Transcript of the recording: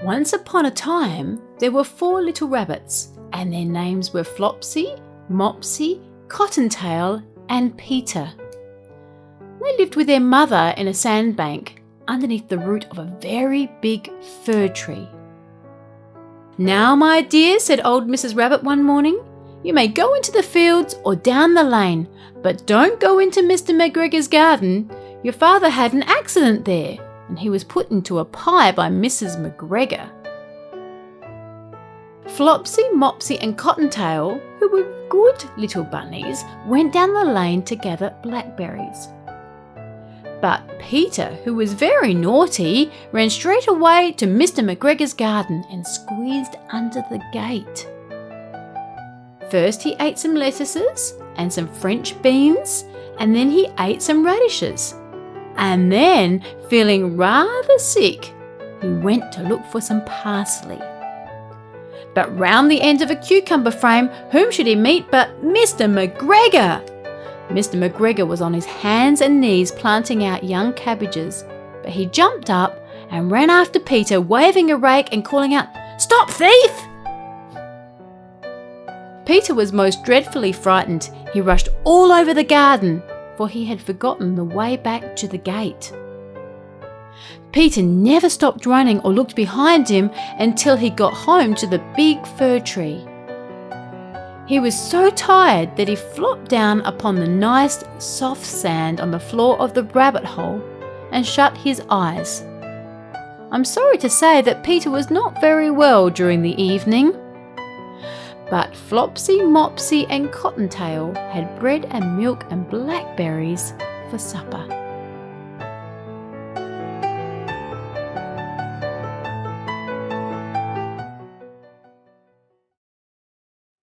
Once upon a time, there were 4 little rabbits, and their names were Flopsy, Mopsy, Cottontail, and Peter. They lived with their mother in a sandbank underneath the root of a very big fir tree. "Now, my dear," said old Mrs. Rabbit one morning, "you may go into the fields or down the lane, but don't go into Mr. McGregor's garden. Your father had an accident there, and he was put into a pie by Mrs. McGregor." Flopsy, Mopsy and Cottontail, who were good little bunnies, went down the lane to gather blackberries. But Peter, who was very naughty, ran straight away to Mr. McGregor's garden and squeezed under the gate. First he ate some lettuces and some French beans, and then he ate some radishes. And then, feeling rather sick, he went to look for some parsley. But round the end of a cucumber frame, whom should he meet but Mr. McGregor? Mr. McGregor was on his hands and knees planting out young cabbages, but he jumped up and ran after Peter, waving a rake and calling out, "Stop, thief!" Peter was most dreadfully frightened. He rushed all over the garden, for he had forgotten the way back to the gate. Peter never stopped running or looked behind him until he got home to the big fir tree. He was so tired that he flopped down upon the nice soft sand on the floor of the rabbit hole and shut his eyes. I'm sorry to say that Peter was not very well during the evening. But Flopsy, Mopsy and Cottontail had bread and milk and blackberries for supper.